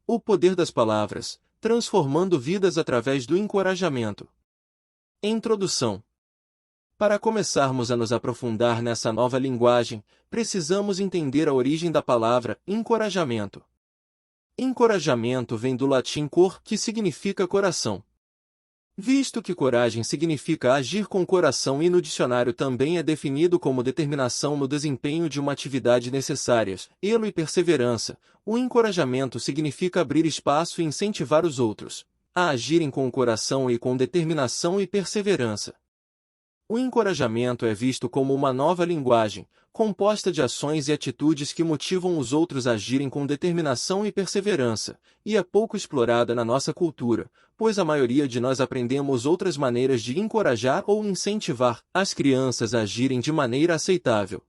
O poder das palavras, transformando vidas através do encorajamento. Introdução. Para começarmos a nos aprofundar nessa nova linguagem, precisamos entender a origem da palavra encorajamento. Encorajamento vem do latim cor, que significa coração. Visto que coragem significa agir com coração e no dicionário também é definido como determinação no desempenho de uma atividade necessárias, elo e perseverança, o encorajamento significa abrir espaço e incentivar os outros a agirem com o coração e com determinação e perseverança. O encorajamento é visto como uma nova linguagem, composta de ações e atitudes que motivam os outros a agirem com determinação e perseverança, e é pouco explorada na nossa cultura, pois a maioria de nós aprendemos outras maneiras de encorajar ou incentivar as crianças a agirem de maneira aceitável.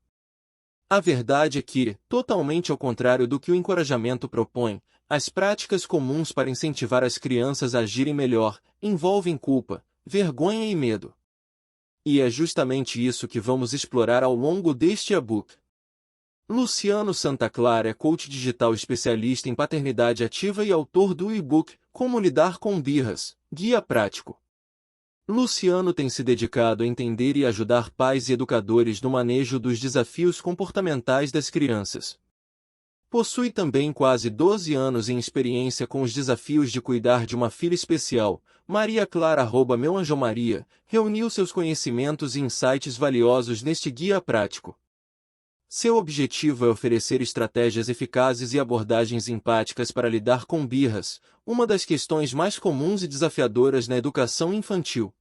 A verdade é que, totalmente ao contrário do que o encorajamento propõe, as práticas comuns para incentivar as crianças a agirem melhor envolvem culpa, vergonha e medo. E é justamente isso que vamos explorar ao longo deste e-book. Luciano Santa Clara é coach digital especialista em paternidade ativa e autor do e-book Como Lidar com Birras, Guia Prático. Luciano tem se dedicado a entender e ajudar pais e educadores no manejo dos desafios comportamentais das crianças. Possui também quase 12 anos em experiência com os desafios de cuidar de uma filha especial. Maria Clara @meu Anjo Maria, reuniu seus conhecimentos e insights valiosos neste guia prático. Seu objetivo é oferecer estratégias eficazes e abordagens empáticas para lidar com birras, uma das questões mais comuns e desafiadoras na educação infantil.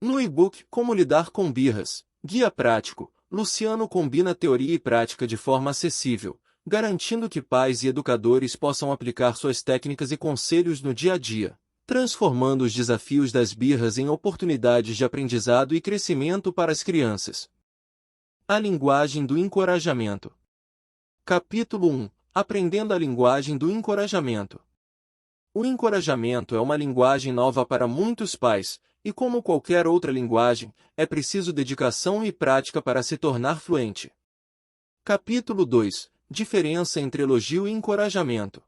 No e-book Como Lidar com Birras, Guia Prático, Luciano combina teoria e prática de forma acessível, garantindo que pais e educadores possam aplicar suas técnicas e conselhos no dia a dia, transformando os desafios das birras em oportunidades de aprendizado e crescimento para as crianças. A linguagem do encorajamento. Capítulo 1. Aprendendo a linguagem do encorajamento. O encorajamento é uma linguagem nova para muitos pais, e como qualquer outra linguagem, é preciso dedicação e prática para se tornar fluente. Capítulo 2. Diferença entre elogio e encorajamento.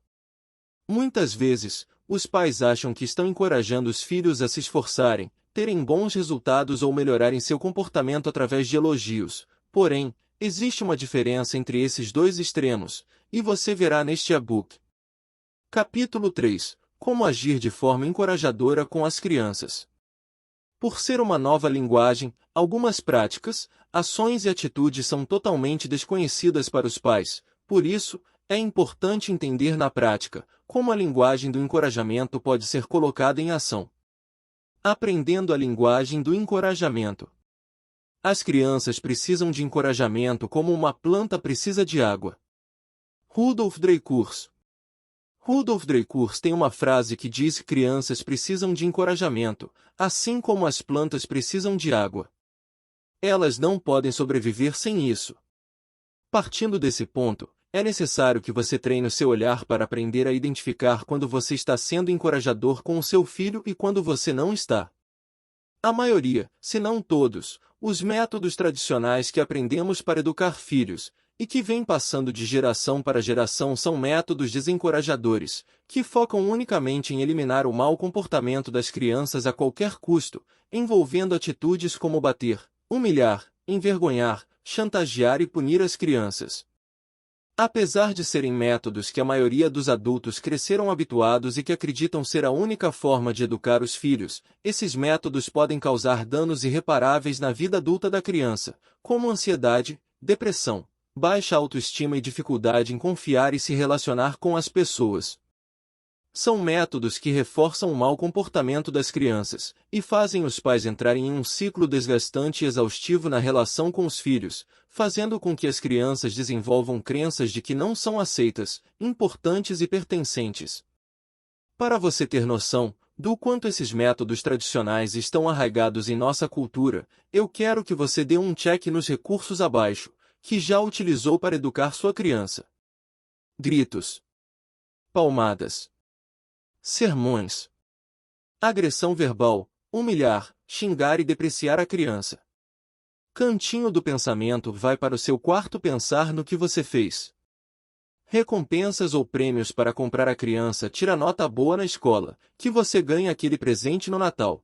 Muitas vezes, os pais acham que estão encorajando os filhos a se esforçarem, terem bons resultados ou melhorarem seu comportamento através de elogios. Porém, existe uma diferença entre esses dois extremos, e você verá neste e-book. Capítulo 3. Como agir de forma encorajadora com as crianças. Por ser uma nova linguagem, algumas práticas, ações e atitudes são totalmente desconhecidas para os pais. Por isso, é importante entender na prática como a linguagem do encorajamento pode ser colocada em ação. Aprendendo a linguagem do encorajamento. As crianças precisam de encorajamento como uma planta precisa de água. Rudolf Dreikurs. Rudolf Dreikurs tem uma frase que diz que crianças precisam de encorajamento, assim como as plantas precisam de água. Elas não podem sobreviver sem isso. Partindo desse ponto, é necessário que você treine o seu olhar para aprender a identificar quando você está sendo encorajador com o seu filho e quando você não está. A maioria, se não todos, os métodos tradicionais que aprendemos para educar filhos, e que vêm passando de geração para geração são métodos desencorajadores, que focam unicamente em eliminar o mau comportamento das crianças a qualquer custo, envolvendo atitudes como bater, humilhar, envergonhar, chantagear e punir as crianças. Apesar de serem métodos que a maioria dos adultos cresceram habituados e que acreditam ser a única forma de educar os filhos, esses métodos podem causar danos irreparáveis na vida adulta da criança, como ansiedade, depressão, baixa autoestima e dificuldade em confiar e se relacionar com as pessoas. São métodos que reforçam o mau comportamento das crianças e fazem os pais entrarem em um ciclo desgastante e exaustivo na relação com os filhos, fazendo com que as crianças desenvolvam crenças de que não são aceitas, importantes e pertencentes. Para você ter noção do quanto esses métodos tradicionais estão arraigados em nossa cultura, eu quero que você dê um check nos recursos abaixo, que já utilizou para educar sua criança. Gritos. Palmadas. Sermões. Agressão verbal, humilhar, xingar e depreciar a criança. Cantinho do pensamento vai para o seu quarto pensar no que você fez. recompensas ou prêmios para comprar a criança tira nota boa na escola, que você ganha aquele presente no Natal.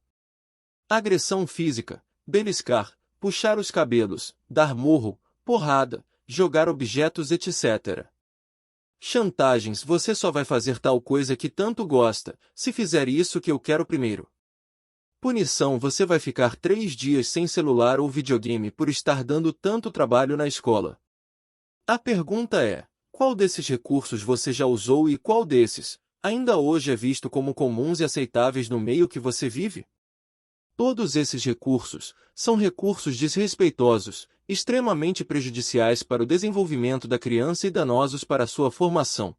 Agressão física, beliscar, puxar os cabelos, dar murro, porrada, jogar objetos, etc. Chantagens: você só vai fazer tal coisa que tanto gosta, se fizer isso que eu quero primeiro. Punição: você vai ficar 3 dias sem celular ou videogame por estar dando tanto trabalho na escola. A pergunta é: qual desses recursos você já usou e qual desses, ainda hoje é visto como comuns e aceitáveis no meio que você vive? Todos esses recursos são recursos desrespeitosos, extremamente prejudiciais para o desenvolvimento da criança e danosos para sua formação.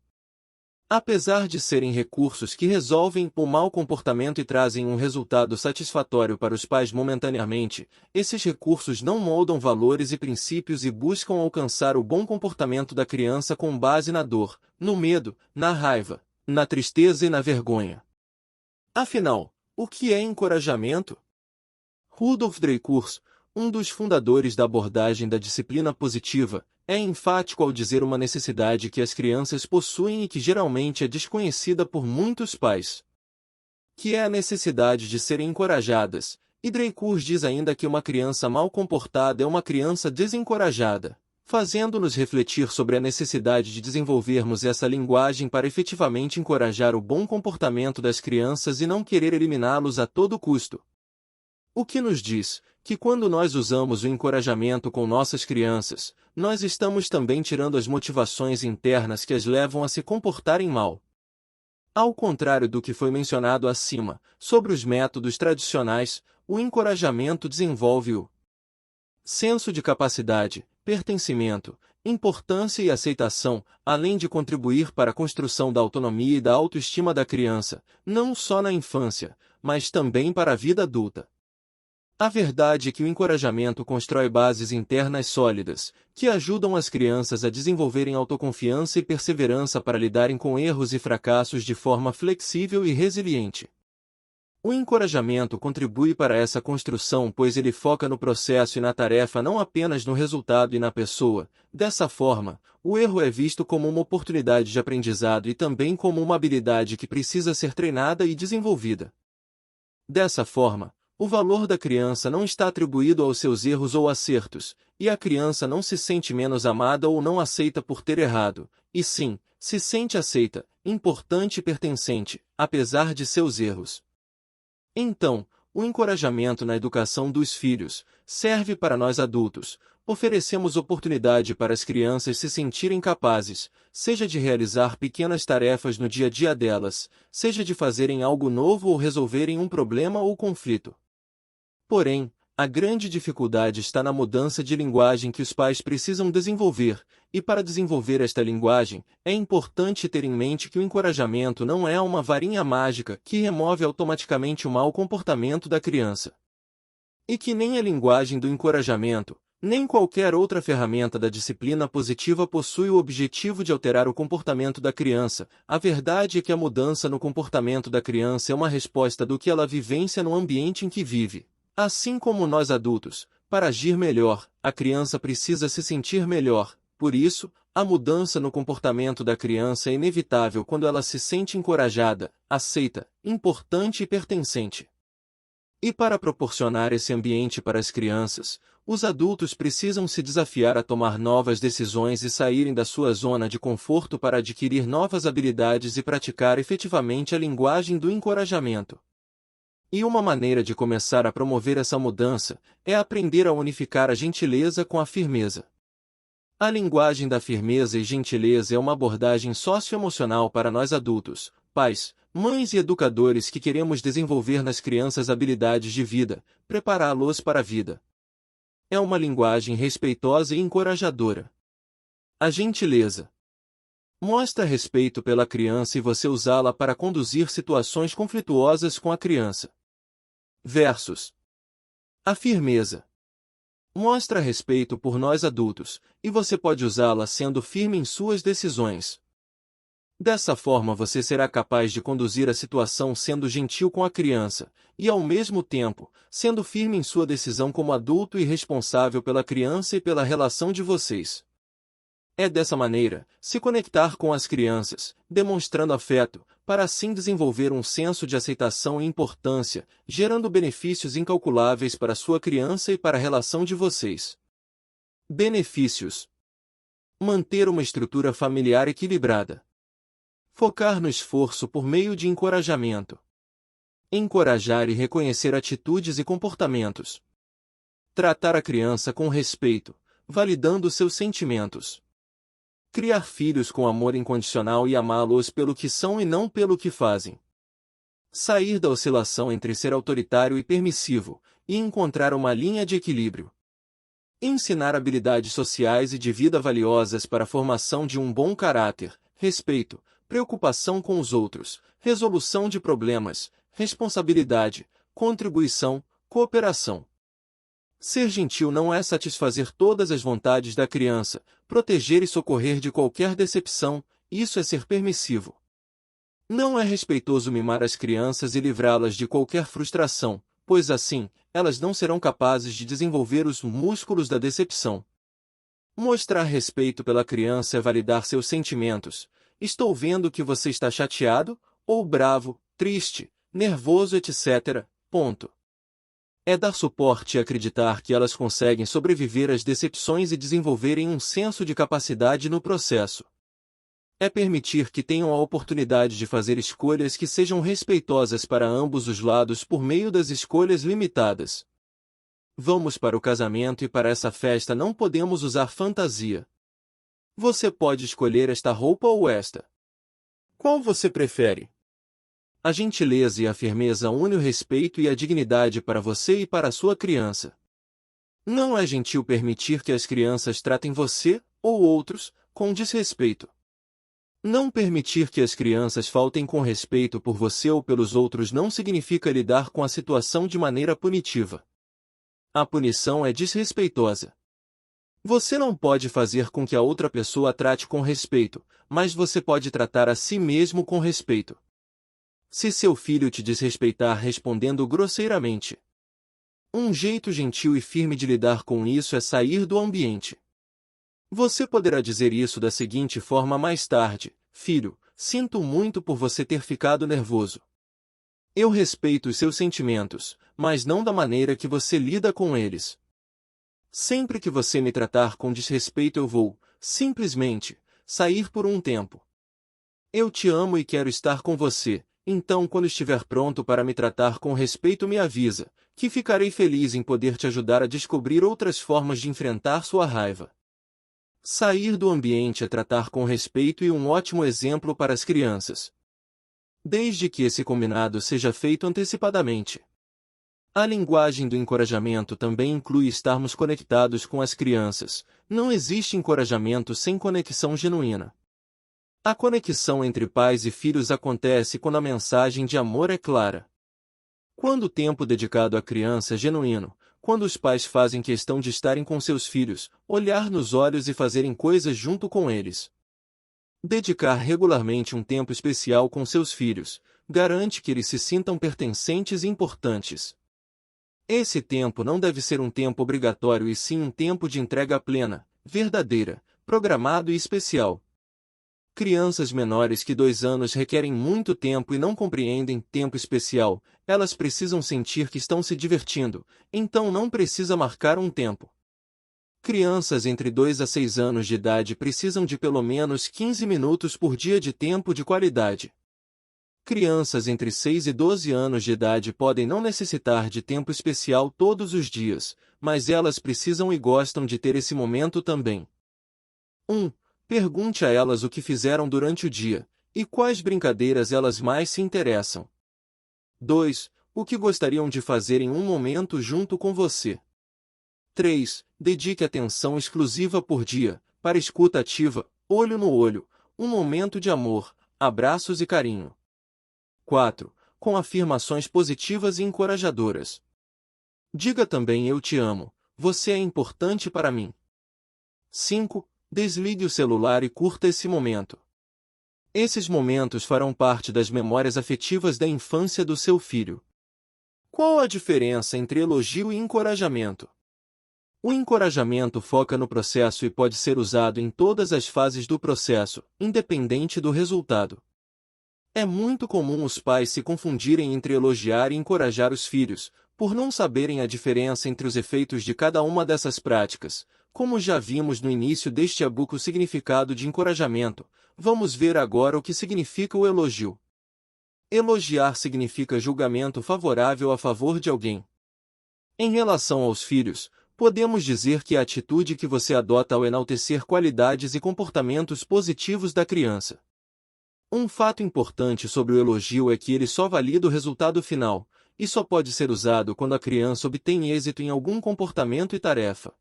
Apesar de serem recursos que resolvem o mau comportamento e trazem um resultado satisfatório para os pais momentaneamente, esses recursos não moldam valores e princípios e buscam alcançar o bom comportamento da criança com base na dor, no medo, na raiva, na tristeza e na vergonha. Afinal, o que é encorajamento? Rudolf Dreikurs, um dos fundadores da abordagem da disciplina positiva, é enfático ao dizer uma necessidade que as crianças possuem e que geralmente é desconhecida por muitos pais, que é a necessidade de serem encorajadas, e Dreikurs diz ainda que uma criança mal comportada é uma criança desencorajada, fazendo-nos refletir sobre a necessidade de desenvolvermos essa linguagem para efetivamente encorajar o bom comportamento das crianças e não querer eliminá-los a todo custo. O que nos diz que quando nós usamos o encorajamento com nossas crianças, nós estamos também tirando as motivações internas que as levam a se comportarem mal. Ao contrário do que foi mencionado acima, sobre os métodos tradicionais, o encorajamento desenvolve o senso de capacidade, pertencimento, importância e aceitação, além de contribuir para a construção da autonomia e da autoestima da criança, não só na infância, mas também para a vida adulta. A verdade é que o encorajamento constrói bases internas sólidas, que ajudam as crianças a desenvolverem autoconfiança e perseverança para lidarem com erros e fracassos de forma flexível e resiliente. O encorajamento contribui para essa construção, pois ele foca no processo e na tarefa, não apenas no resultado e na pessoa. Dessa forma, o erro é visto como uma oportunidade de aprendizado e também como uma habilidade que precisa ser treinada e desenvolvida. Dessa forma, o valor da criança não está atribuído aos seus erros ou acertos, e a criança não se sente menos amada ou não aceita por ter errado, e sim, se sente aceita, importante e pertencente, apesar de seus erros. Então, o encorajamento na educação dos filhos serve para nós adultos. Oferecemos oportunidade para as crianças se sentirem capazes, seja de realizar pequenas tarefas no dia a dia delas, seja de fazerem algo novo ou resolverem um problema ou conflito. Porém, a grande dificuldade está na mudança de linguagem que os pais precisam desenvolver, e para desenvolver esta linguagem, é importante ter em mente que o encorajamento não é uma varinha mágica que remove automaticamente o mau comportamento da criança. E que nem a linguagem do encorajamento, nem qualquer outra ferramenta da disciplina positiva possui o objetivo de alterar o comportamento da criança. A verdade é que a mudança no comportamento da criança é uma resposta do que ela vivencia no ambiente em que vive. Assim como nós adultos, para agir melhor, a criança precisa se sentir melhor. Por isso, a mudança no comportamento da criança é inevitável quando ela se sente encorajada, aceita, importante e pertencente. E para proporcionar esse ambiente para as crianças, os adultos precisam se desafiar a tomar novas decisões e saírem da sua zona de conforto para adquirir novas habilidades e praticar efetivamente a linguagem do encorajamento. E uma maneira de começar a promover essa mudança é aprender a unificar a gentileza com a firmeza. A linguagem da firmeza e gentileza é uma abordagem socioemocional para nós adultos, pais, mães e educadores que queremos desenvolver nas crianças habilidades de vida, prepará-los para a vida. É uma linguagem respeitosa e encorajadora. A gentileza mostra respeito pela criança e você usá-la para conduzir situações conflituosas com a criança. Versus a firmeza mostra respeito por nós adultos, e você pode usá-la sendo firme em suas decisões. Dessa forma você será capaz de conduzir a situação sendo gentil com a criança, e ao mesmo tempo, sendo firme em sua decisão como adulto e responsável pela criança e pela relação de vocês. É dessa maneira, se conectar com as crianças, demonstrando afeto, para assim desenvolver um senso de aceitação e importância, gerando benefícios incalculáveis para sua criança e para a relação de vocês. Benefícios: manter uma estrutura familiar equilibrada. Focar no esforço por meio de encorajamento. Encorajar e reconhecer atitudes e comportamentos. Tratar a criança com respeito, validando seus sentimentos. Criar filhos com amor incondicional e amá-los pelo que são e não pelo que fazem. Sair da oscilação entre ser autoritário e permissivo, e encontrar uma linha de equilíbrio. Ensinar habilidades sociais e de vida valiosas para a formação de um bom caráter, respeito, preocupação com os outros, resolução de problemas, responsabilidade, contribuição, cooperação. Ser gentil não é satisfazer todas as vontades da criança, proteger e socorrer de qualquer decepção, isso é ser permissivo. Não é respeitoso mimar as crianças e livrá-las de qualquer frustração, pois assim, elas não serão capazes de desenvolver os músculos da decepção. Mostrar respeito pela criança é validar seus sentimentos. Estou vendo que você está chateado, ou bravo, triste, nervoso, etc. Ponto. É dar suporte e acreditar que elas conseguem sobreviver às decepções e desenvolverem um senso de capacidade no processo. É permitir que tenham a oportunidade de fazer escolhas que sejam respeitosas para ambos os lados por meio das escolhas limitadas. Vamos para o casamento e para essa festa não podemos usar fantasia. Você pode escolher esta roupa ou esta. Qual você prefere? A gentileza e a firmeza unem o respeito e a dignidade para você e para a sua criança. Não é gentil permitir que as crianças tratem você, ou outros, com desrespeito. Não permitir que as crianças faltem com respeito por você ou pelos outros não significa lidar com a situação de maneira punitiva. A punição é desrespeitosa. Você não pode fazer com que a outra pessoa a trate com respeito, mas você pode tratar a si mesmo com respeito. Se seu filho te desrespeitar respondendo grosseiramente, um jeito gentil e firme de lidar com isso é sair do ambiente. Você poderá dizer isso da seguinte forma mais tarde: filho, sinto muito por você ter ficado nervoso. Eu respeito os seus sentimentos, mas não da maneira que você lida com eles. Sempre que você me tratar com desrespeito eu vou, simplesmente, sair por um tempo. Eu te amo e quero estar com você. Então, quando estiver pronto para me tratar com respeito, me avisa, que ficarei feliz em poder te ajudar a descobrir outras formas de enfrentar sua raiva. Sair do ambiente é tratar com respeito e um ótimo exemplo para as crianças. Desde que esse combinado seja feito antecipadamente. A linguagem do encorajamento também inclui estarmos conectados com as crianças. Não existe encorajamento sem conexão genuína. A conexão entre pais e filhos acontece quando a mensagem de amor é clara. Quando o tempo dedicado à criança é genuíno, quando os pais fazem questão de estarem com seus filhos, olhar nos olhos e fazerem coisas junto com eles. Dedicar regularmente um tempo especial com seus filhos, garante que eles se sintam pertencentes e importantes. Esse tempo não deve ser um tempo obrigatório e sim um tempo de entrega plena, verdadeira, programado e especial. Crianças menores que 2 anos requerem muito tempo e não compreendem tempo especial, elas precisam sentir que estão se divertindo, então não precisa marcar um tempo. Crianças entre 2 a 6 anos de idade precisam de pelo menos 15 minutos por dia de tempo de qualidade. Crianças entre 6 e 12 anos de idade podem não necessitar de tempo especial todos os dias, mas elas precisam e gostam de ter esse momento também. 1. Pergunte a elas o que fizeram durante o dia, e quais brincadeiras elas mais se interessam. 2. O que gostariam de fazer em um momento junto com você. 3. Dedique atenção exclusiva por dia, para escuta ativa, olho no olho, um momento de amor, abraços e carinho. 4. Com afirmações positivas e encorajadoras. Diga também eu te amo, você é importante para mim. 5. Desligue o celular e curta esse momento. Esses momentos farão parte das memórias afetivas da infância do seu filho. Qual a diferença entre elogio e encorajamento? O encorajamento foca no processo e pode ser usado em todas as fases do processo, independente do resultado. É muito comum os pais se confundirem entre elogiar e encorajar os filhos, por não saberem a diferença entre os efeitos de cada uma dessas práticas. Como já vimos no início deste e-book o significado de encorajamento, vamos ver agora o que significa o elogio. Elogiar significa julgamento favorável a favor de alguém. Em relação aos filhos, podemos dizer que a atitude que você adota ao enaltecer qualidades e comportamentos positivos da criança. Um fato importante sobre o elogio é que ele só valida o resultado final, e só pode ser usado quando a criança obtém êxito em algum comportamento e tarefa.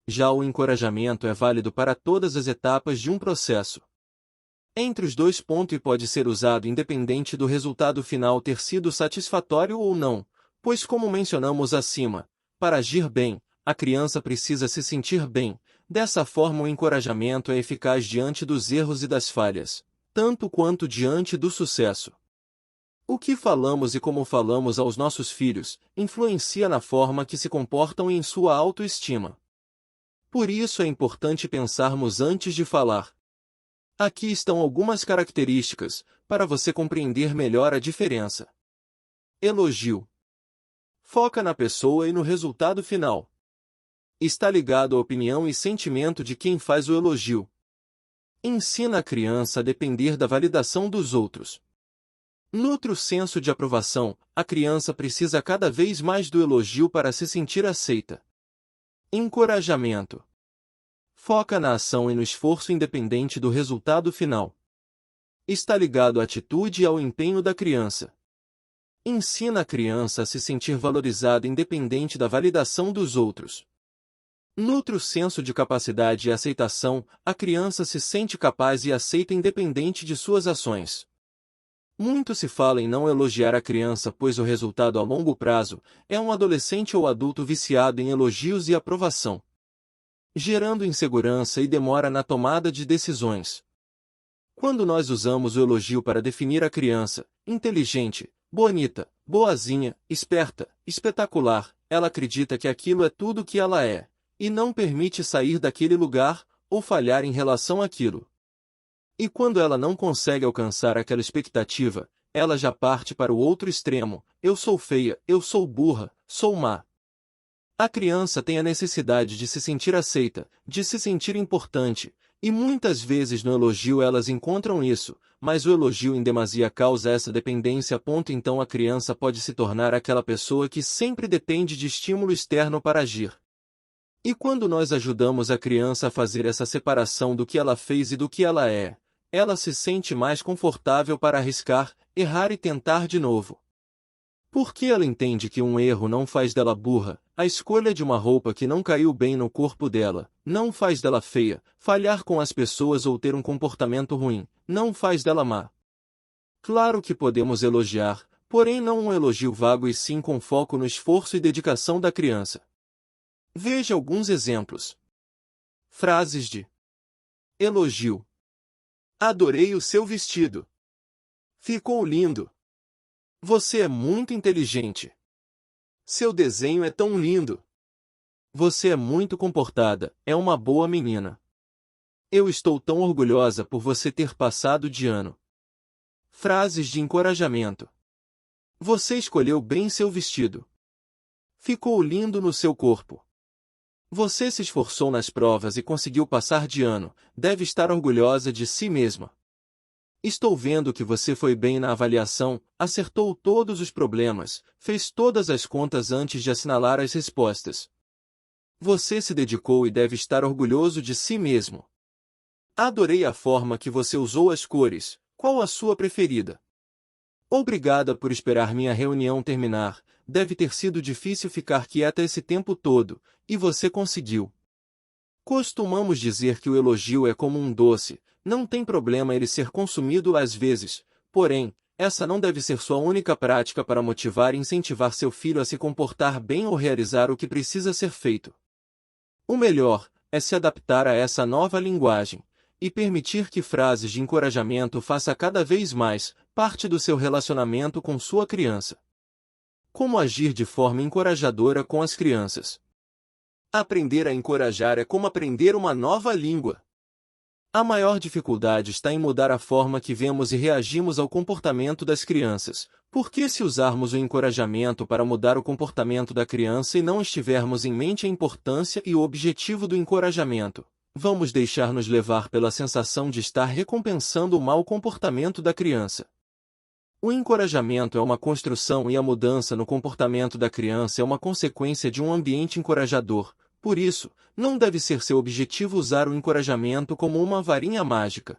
Já o encorajamento é válido para todas as etapas de um processo. Entre os dois pontos e pode ser usado independente do resultado final ter sido satisfatório ou não, pois como mencionamos acima, para agir bem, a criança precisa se sentir bem. Dessa forma o encorajamento é eficaz diante dos erros e das falhas, tanto quanto diante do sucesso. O que falamos e como falamos aos nossos filhos influencia na forma que se comportam e em sua autoestima. Por isso é importante pensarmos antes de falar. Aqui estão algumas características, para você compreender melhor a diferença. Elogio. Foca na pessoa e no resultado final. Está ligado à opinião e sentimento de quem faz o elogio. Ensina a criança a depender da validação dos outros. Nutre o senso de aprovação, a criança precisa cada vez mais do elogio para se sentir aceita. Encorajamento. Foca na ação e no esforço independente do resultado final. Está ligado à atitude e ao empenho da criança. Ensina a criança a se sentir valorizada independente da validação dos outros. Nutre o senso de capacidade e aceitação, a criança se sente capaz e aceita independente de suas ações. Muito se fala em não elogiar a criança pois o resultado a longo prazo é um adolescente ou adulto viciado em elogios e aprovação, gerando insegurança e demora na tomada de decisões. Quando nós usamos o elogio para definir a criança, inteligente, bonita, boazinha, esperta, espetacular, ela acredita que aquilo é tudo o que ela é, e não permite sair daquele lugar, ou falhar em relação àquilo. E quando ela não consegue alcançar aquela expectativa, ela já parte para o outro extremo: eu sou feia, eu sou burra, sou má. A criança tem a necessidade de se sentir aceita, de se sentir importante, e muitas vezes no elogio elas encontram isso, mas o elogio em demasia causa essa dependência. Então a criança pode se tornar aquela pessoa que sempre depende de estímulo externo para agir. E quando nós ajudamos a criança a fazer essa separação do que ela fez e do que ela é, ela se sente mais confortável para arriscar, errar e tentar de novo. Porque ela entende que um erro não faz dela burra, a escolha de uma roupa que não caiu bem no corpo dela, não faz dela feia, falhar com as pessoas ou ter um comportamento ruim, não faz dela má. Claro que podemos elogiar, porém não um elogio vago e sim com foco no esforço e dedicação da criança. Veja alguns exemplos. Frases de elogio. Adorei o seu vestido. Ficou lindo. Você é muito inteligente. Seu desenho é tão lindo. Você é muito comportada, é uma boa menina. Eu estou tão orgulhosa por você ter passado de ano. Frases de encorajamento. Você escolheu bem seu vestido. Ficou lindo no seu corpo. Você se esforçou nas provas e conseguiu passar de ano, deve estar orgulhosa de si mesma. Estou vendo que você foi bem na avaliação, acertou todos os problemas, fez todas as contas antes de assinalar as respostas. Você se dedicou e deve estar orgulhoso de si mesmo. Adorei a forma que você usou as cores, qual a sua preferida? Obrigada por esperar minha reunião terminar, deve ter sido difícil ficar quieta esse tempo todo, e você conseguiu. Costumamos dizer que o elogio é como um doce, não tem problema ele ser consumido às vezes, porém, essa não deve ser sua única prática para motivar e incentivar seu filho a se comportar bem ou realizar o que precisa ser feito. O melhor é se adaptar a essa nova linguagem, e permitir que frases de encorajamento façam cada vez mais parte do seu relacionamento com sua criança. Como agir de forma encorajadora com as crianças? Aprender a encorajar é como aprender uma nova língua. A maior dificuldade está em mudar a forma que vemos e reagimos ao comportamento das crianças, porque se usarmos o encorajamento para mudar o comportamento da criança e não estivermos em mente a importância e o objetivo do encorajamento, vamos deixar-nos levar pela sensação de estar recompensando o mau comportamento da criança. O encorajamento é uma construção e a mudança no comportamento da criança é uma consequência de um ambiente encorajador. Por isso, não deve ser seu objetivo usar o encorajamento como uma varinha mágica.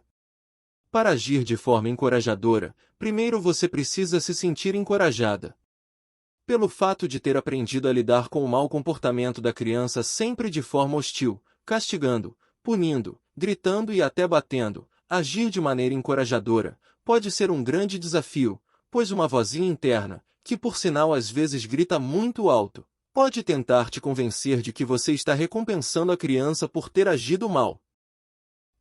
Para agir de forma encorajadora, primeiro você precisa se sentir encorajada. Pelo fato de ter aprendido a lidar com o mau comportamento da criança sempre de forma hostil, castigando, punindo, gritando e até batendo, agir de maneira encorajadora pode ser um grande desafio, pois uma vozinha interna, que por sinal às vezes grita muito alto, pode tentar te convencer de que você está recompensando a criança por ter agido mal.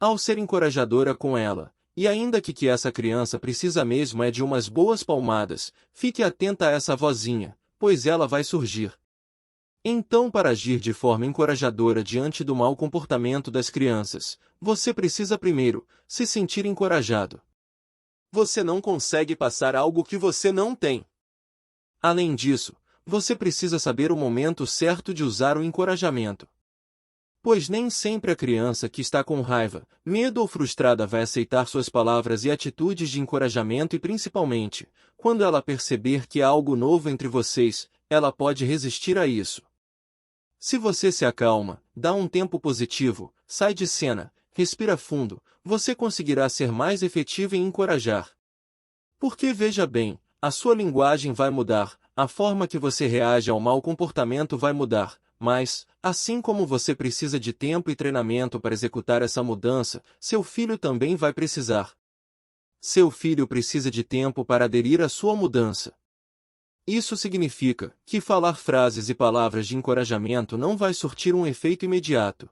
Ao ser encorajadora com ela, e ainda que essa criança precisa mesmo é de umas boas palmadas, fique atenta a essa vozinha, pois ela vai surgir. Então, para agir de forma encorajadora diante do mau comportamento das crianças, você precisa primeiro se sentir encorajado. Você não consegue passar algo que você não tem. Além disso, você precisa saber o momento certo de usar o encorajamento. Pois nem sempre a criança que está com raiva, medo ou frustrada vai aceitar suas palavras e atitudes de encorajamento e principalmente, quando ela perceber que há algo novo entre vocês, ela pode resistir a isso. Se você se acalma, dá um tempo positivo, sai de cena, respira fundo, você conseguirá ser mais efetivo em encorajar. Porque veja bem, a sua linguagem vai mudar, a forma que você reage ao mau comportamento vai mudar, mas, assim como você precisa de tempo e treinamento para executar essa mudança, seu filho também vai precisar. Seu filho precisa de tempo para aderir à sua mudança. Isso significa que falar frases e palavras de encorajamento não vai surtir um efeito imediato.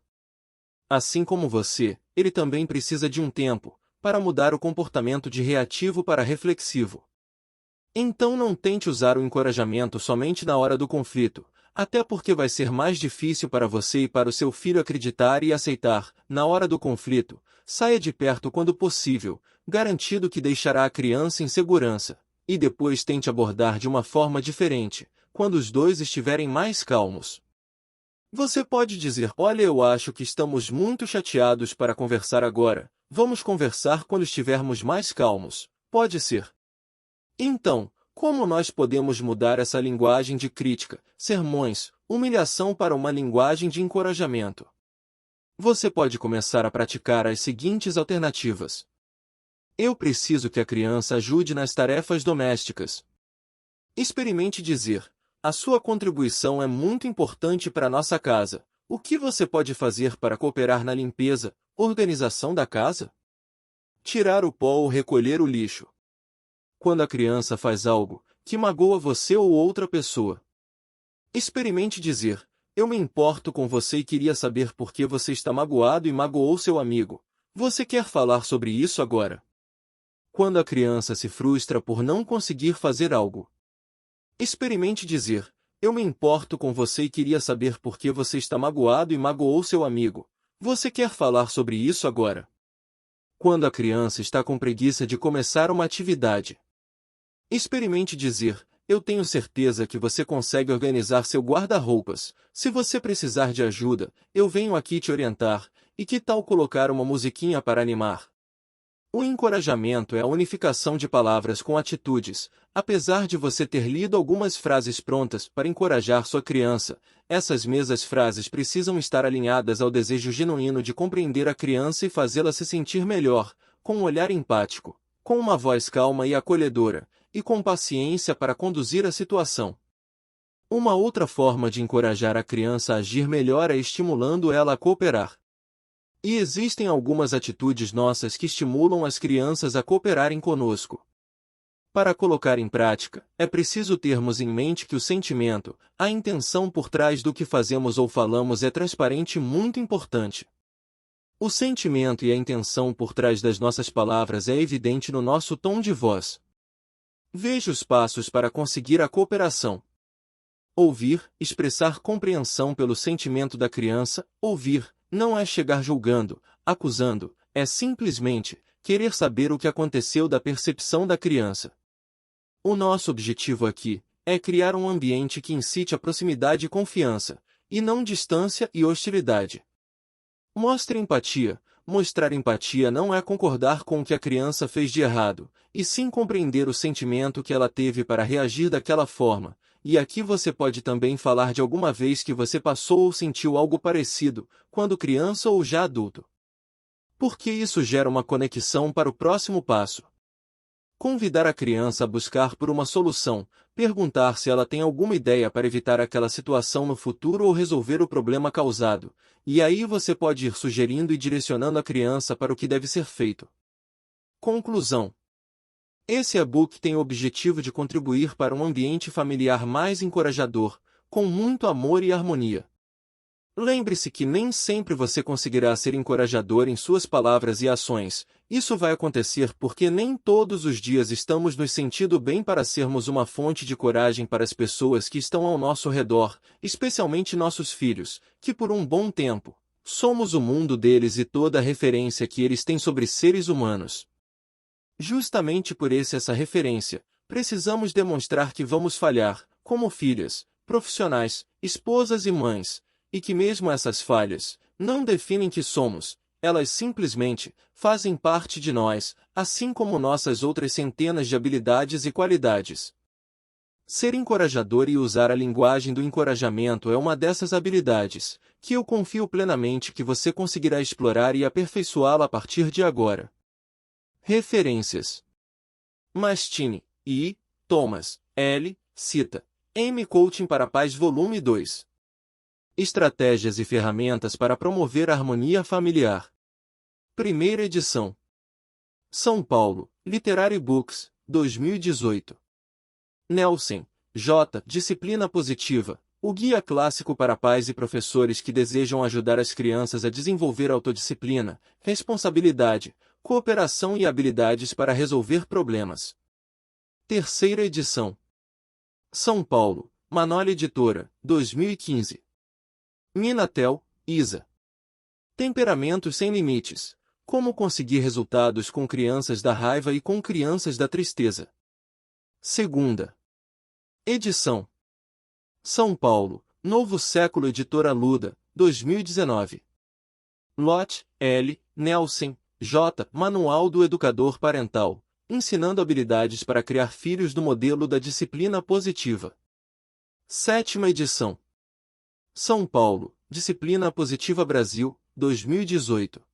Assim como você, ele também precisa de um tempo para mudar o comportamento de reativo para reflexivo. Então não tente usar o encorajamento somente na hora do conflito, até porque vai ser mais difícil para você e para o seu filho acreditar e aceitar, na hora do conflito. Saia de perto quando possível, garantido que deixará a criança em segurança, e depois tente abordar de uma forma diferente, quando os dois estiverem mais calmos. Você pode dizer: olha, eu acho que estamos muito chateados para conversar agora, vamos conversar quando estivermos mais calmos, pode ser. Então, como nós podemos mudar essa linguagem de crítica, sermões, humilhação para uma linguagem de encorajamento? Você pode começar a praticar as seguintes alternativas. Eu preciso que a criança ajude nas tarefas domésticas. Experimente dizer: a sua contribuição é muito importante para nossa casa. O que você pode fazer para cooperar na limpeza, organização da casa? Tirar o pó ou recolher o lixo. Quando a criança faz algo que magoa você ou outra pessoa, experimente dizer: eu me importo com você e queria saber por que você está magoado e magoou seu amigo. Você quer falar sobre isso agora? Quando a criança se frustra por não conseguir fazer algo, experimente dizer: eu me importo com você e queria saber por que você está magoado e magoou seu amigo. Você quer falar sobre isso agora? Quando a criança está com preguiça de começar uma atividade, experimente dizer: eu tenho certeza que você consegue organizar seu guarda-roupas. Se você precisar de ajuda, eu venho aqui te orientar. E que tal colocar uma musiquinha para animar? O encorajamento é a unificação de palavras com atitudes. Apesar de você ter lido algumas frases prontas para encorajar sua criança, essas mesmas frases precisam estar alinhadas ao desejo genuíno de compreender a criança e fazê-la se sentir melhor, com um olhar empático, com uma voz calma e acolhedora, e com paciência para conduzir a situação. Uma outra forma de encorajar a criança a agir melhor é estimulando ela a cooperar. E existem algumas atitudes nossas que estimulam as crianças a cooperarem conosco. Para colocar em prática, é preciso termos em mente que o sentimento, a intenção por trás do que fazemos ou falamos é transparente e muito importante. O sentimento e a intenção por trás das nossas palavras é evidente no nosso tom de voz. Veja os passos para conseguir a cooperação. Ouvir, expressar compreensão pelo sentimento da criança. Ouvir, não é chegar julgando, acusando, é simplesmente querer saber o que aconteceu da percepção da criança. O nosso objetivo aqui é criar um ambiente que incite a proximidade e confiança, e não distância e hostilidade. Mostre empatia. Mostrar empatia não é concordar com o que a criança fez de errado, e sim compreender o sentimento que ela teve para reagir daquela forma. E aqui você pode também falar de alguma vez que você passou ou sentiu algo parecido, quando criança ou já adulto. Porque isso gera uma conexão para o próximo passo. Convidar a criança a buscar por uma solução, perguntar se ela tem alguma ideia para evitar aquela situação no futuro ou resolver o problema causado, e aí você pode ir sugerindo e direcionando a criança para o que deve ser feito. Conclusão. Esse e-book tem o objetivo de contribuir para um ambiente familiar mais encorajador, com muito amor e harmonia. Lembre-se que nem sempre você conseguirá ser encorajador em suas palavras e ações. Isso vai acontecer porque nem todos os dias estamos nos sentindo bem para sermos uma fonte de coragem para as pessoas que estão ao nosso redor, especialmente nossos filhos, que por um bom tempo, somos o mundo deles e toda a referência que eles têm sobre seres humanos. Justamente por essa referência, precisamos demonstrar que vamos falhar, como filhas, profissionais, esposas e mães, e que mesmo essas falhas não definem que somos, elas simplesmente fazem parte de nós, assim como nossas outras centenas de habilidades e qualidades. Ser encorajador e usar a linguagem do encorajamento é uma dessas habilidades, que eu confio plenamente que você conseguirá explorar e aperfeiçoá-la a partir de agora. Referências: Mastini, I. Thomas, L. Cita. M. Coaching para Pais Volume 2. Estratégias e ferramentas para promover a harmonia familiar. Primeira edição. São Paulo, Literary Books, 2018. Nelson, J. Disciplina Positiva, o guia clássico para pais e professores que desejam ajudar as crianças a desenvolver autodisciplina, responsabilidade, cooperação e habilidades para resolver problemas. Terceira edição. São Paulo, Manoli Editora, 2015. Minatel, Isa. Temperamentos sem limites. Como conseguir resultados com crianças da raiva e com crianças da tristeza. Segunda edição. São Paulo, Novo Século Editora Luda, 2019. Lott, L. Nelson, J. Manual do Educador Parental, ensinando habilidades para criar filhos do modelo da disciplina positiva. Sétima edição. São Paulo, Disciplina Positiva Brasil, 2018.